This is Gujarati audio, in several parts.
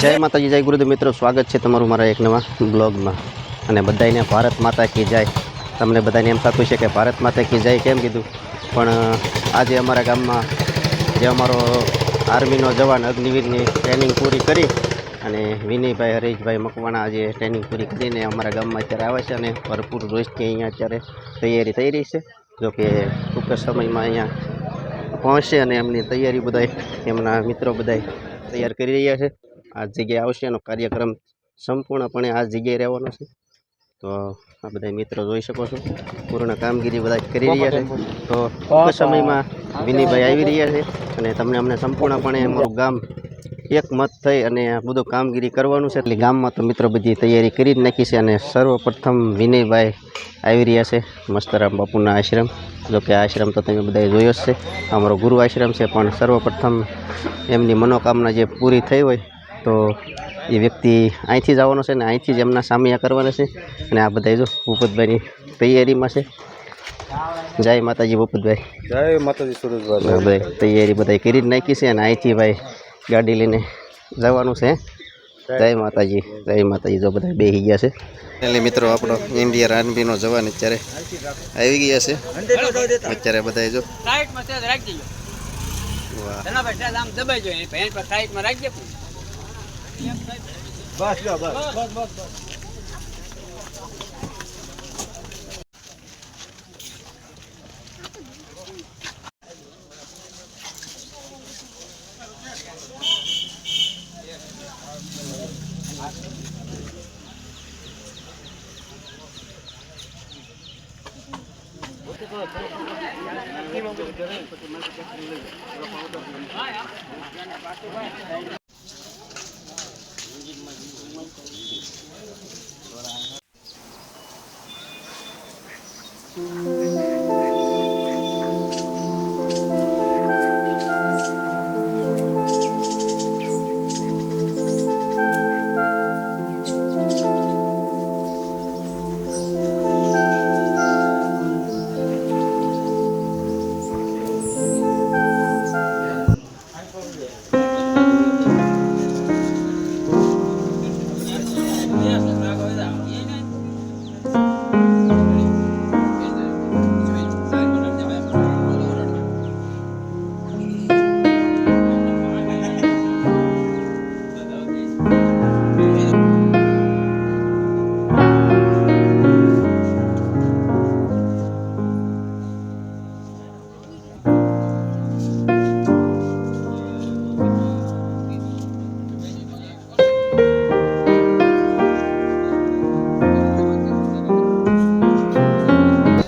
જય માતાજી, જય ગુરુદેવ મિત્રો, સ્વાગત છે તમારું મારા એક નવા બ્લોગમાં. અને બધાને ભારત માતા કી જય. તમને બધાને એમ થતું છે કે ભારત માતા કી જય કેમ કીધું, પણ આજે અમારા ગામમાં જે અમારો આર્મીનો જવાન અગ્નિવીરની ટ્રેનિંગ પૂરી કરી અને વિનયભાઈ હરેશભાઈ મકવાણા આજે ટ્રેનિંગ પૂરી કરીને અમારા ગામમાં અત્યારે આવે છે અને ભરપૂર રોજથી અહીંયા અત્યારે તૈયારી થઈ રહી છે. જોકે ટૂંક સમયમાં અહીંયા પહોંચશે અને એમની તૈયારી બધા એમના મિત્રો બધા તૈયાર કરી રહ્યા છે. આ જગ્યાએ આવશે એનો કાર્યક્રમ સંપૂર્ણપણે આ જગ્યાએ રહેવાનો છે. તો આ બધા મિત્રો જોઈ શકો છો, પૂર્ણ કામગીરી બધા કરી રહ્યા છે. તો ટૂંક સમયમાં વિનયભાઈ આવી રહ્યા છે અને તમને અમને સંપૂર્ણપણે અમારું ગામ એક મત થઈ અને આ બધું કામગીરી કરવાનું છે. એટલે ગામમાં તો મિત્રો બધી તૈયારી કરી જ નાખી છે. અને સર્વપ્રથમ વિનયભાઈ આવી રહ્યા છે મસ્તરામ બાપુના આશ્રમ. જોકે આ આશ્રમ તો તમે બધાએ જોયો જ છે, અમારો ગુરુ આશ્રમ છે. પણ સર્વપ્રથમ એમની મનોકામના જે પૂરી થઈ હોય તો એ વ્યક્તિ અહીંથી જ આવવાનો છે ને અહીંથી જ એમના સામૈયા કરવાના છે. અને આ બધા જો ભૂપતભાઈની તૈયારીમાં છે. જય માતાજી ભૂપતભાઈ. જય માતાજી સુરેશભાઈ. બધા તૈયારી બધા કરી જ નાખી છે અને અહીંથી ભાઈ ગાડી લઈને જવાનું છે. જય માતાજી, જય માતાજી. જો બધા બેસી ગયા છે. એટલે મિત્રો આપણો ઇન્ડિયન આર્મીનો જવાન અત્યારે આવી ગયા છે. અત્યારે બધા જો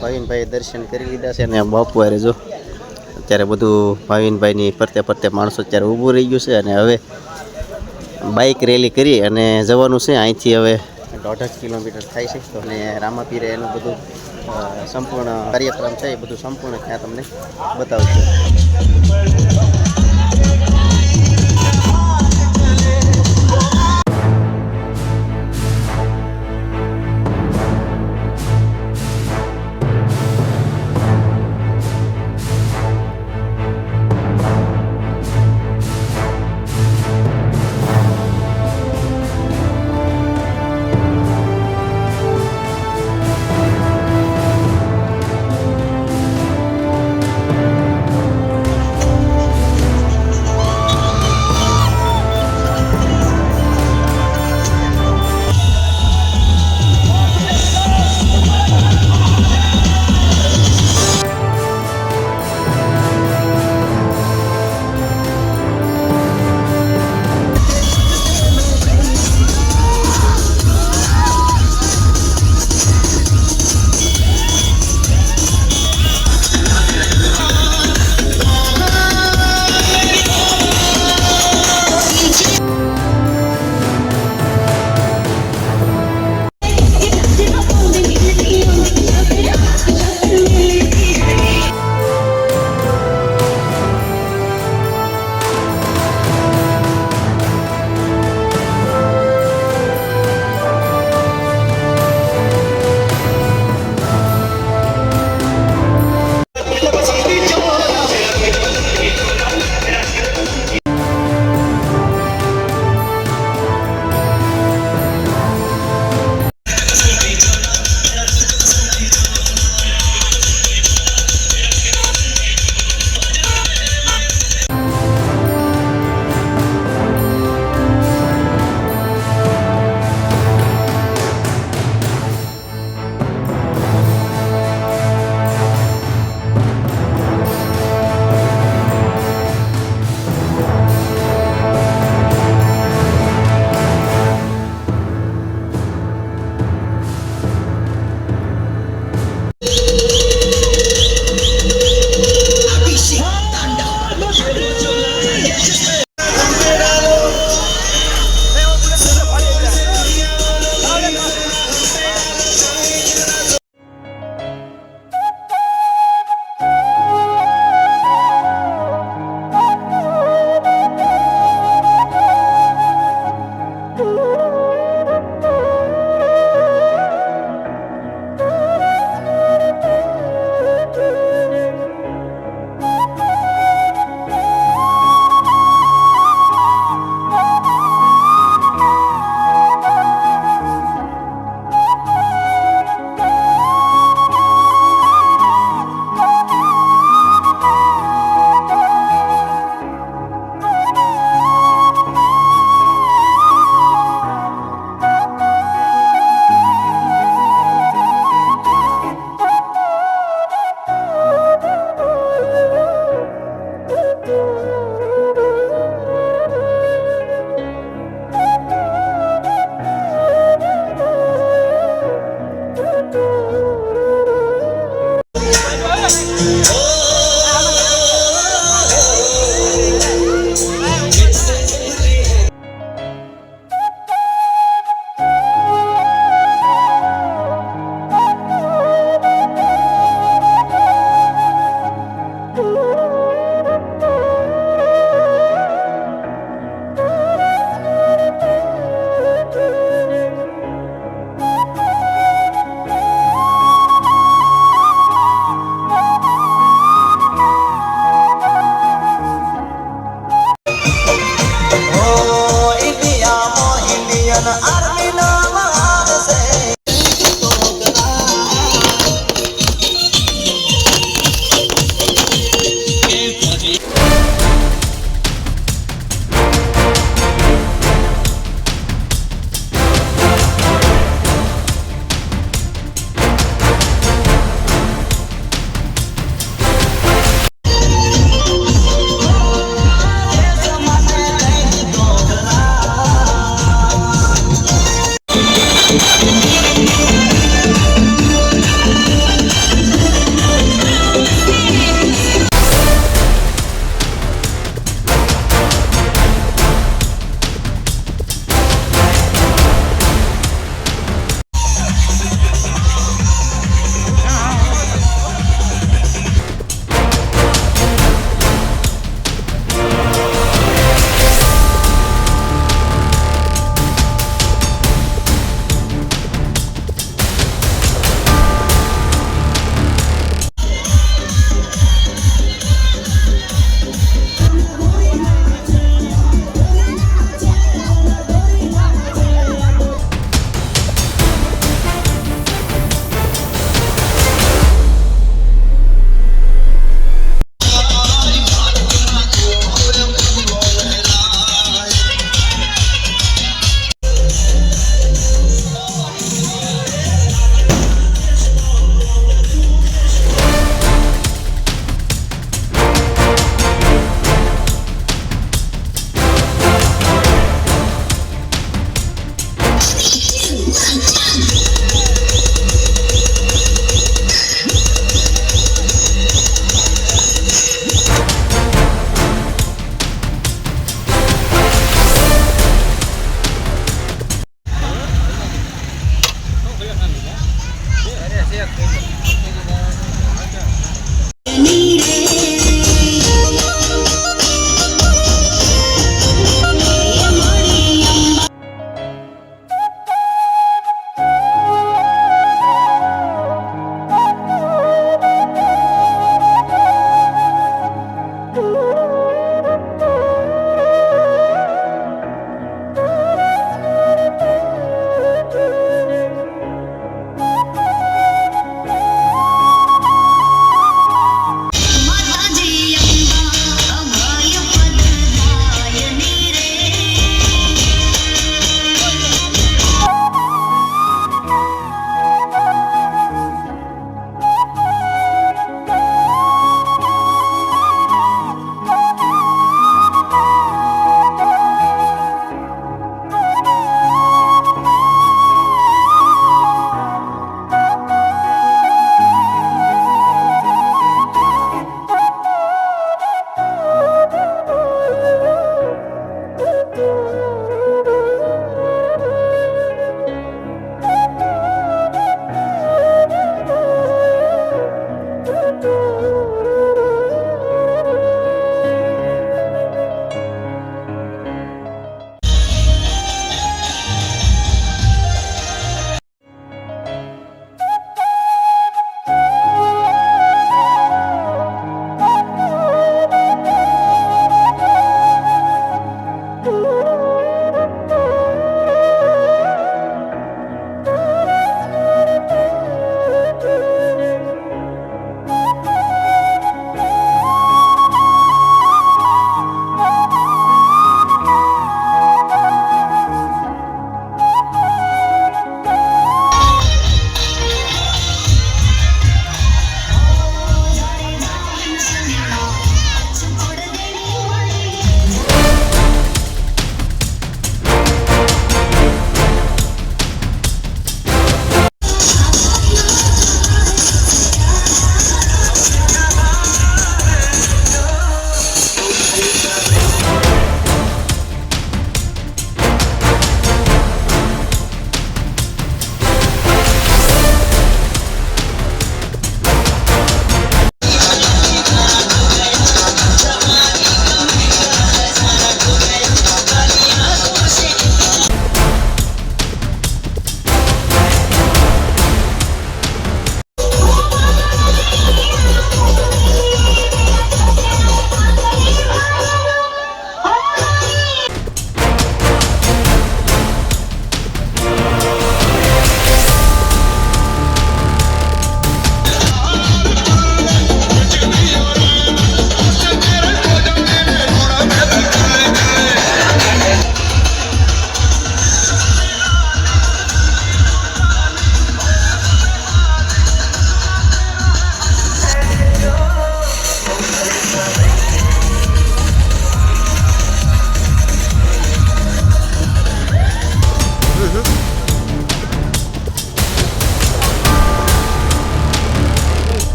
ભાવિનભાઈ દર્શન કરી લીધા છે અને બાપુ અરે જો અત્યારે બધું ભાવિનભાઈની ફરતે માણસો અત્યારે ઊભું રહી ગયું છે. અને હવે બાઇક રેલી કરી અને જવાનું છે અહીંથી. હવે 1.5 કિલોમીટર થાય છે. તો અને રામાપીરે એનું બધું સંપૂર્ણ કાર્યક્રમ છે એ બધું સંપૂર્ણ ત્યાં તમને બતાવશે.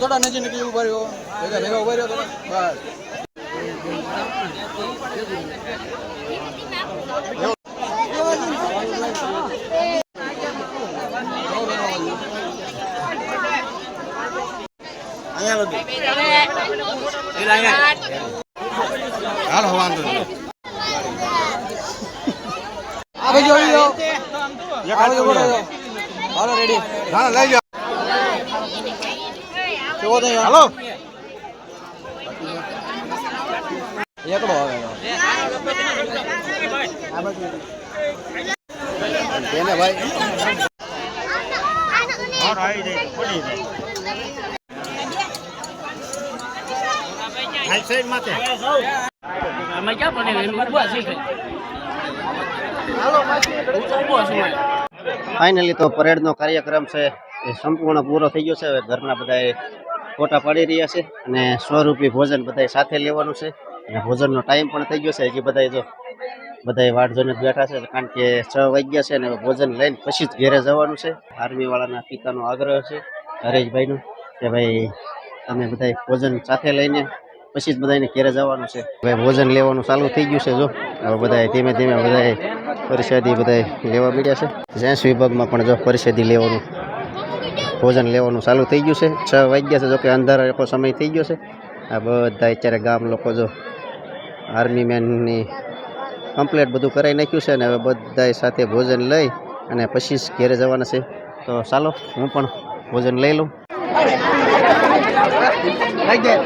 થોડા નજીક નીકળી ઉભા રહ્યો ભેગા ભેગા ઉભા રહ્યો થોડા હાલો વાંધો નહીં. આ ભાઈ જોઈ લો હાલો રેડી હાલો લઈ જાઓ. કેવો થઈ હાલો એકડો આવે એને ભાઈ ફાઇનલી તો પરેડનો કાર્યક્રમ છે એ સંપૂર્ણ પૂરો થઈ ગયો છે. હવે ઘરના બધાએ ફોટા પાડી રહ્યા છે અને સ્વરૂપી ભોજન બધાએ સાથે લેવાનું છે અને ભોજનનો ટાઈમ પણ થઈ ગયો છે. હજી બધાએ જો બધાએ વાટ જોઈને જ બેઠા છે કારણ કે 6 વાગ્યા છે અને હવે ભોજન લઈને પછી જ ઘેરે જવાનું છે. આર્મીવાળાના પિતાનો આગ્રહ છે હરેશભાઈનો કે ભાઈ તમે બધાએ ભોજન સાથે લઈને પછી જ બધાને ઘેરે જવાનું છે. હવે ભોજન લેવાનું ચાલુ થઈ ગયું છે. જો હવે બધાએ ધીમે ધીમે બધાએ પરિષદી બધાએ લેવા મળ્યા છે. સાયન્સ વિભાગમાં પણ જો પરિષદી લેવાનું ભોજન લેવાનું ચાલુ થઈ ગયું છે. 6 વાગ્યા છે, જો કે અંધારો સમય થઈ ગયો છે. આ બધા અત્યારે ગામ લોકો જો આર્મી મેનની કમ્પ્લેટ બધું કરાવી નાખ્યું છે અને હવે બધાએ સાથે ભોજન લઈ અને પછી જ ઘેરે જવાના છે. તો ચાલો હું પણ ભોજન લઈ લઉં. લઈ જાય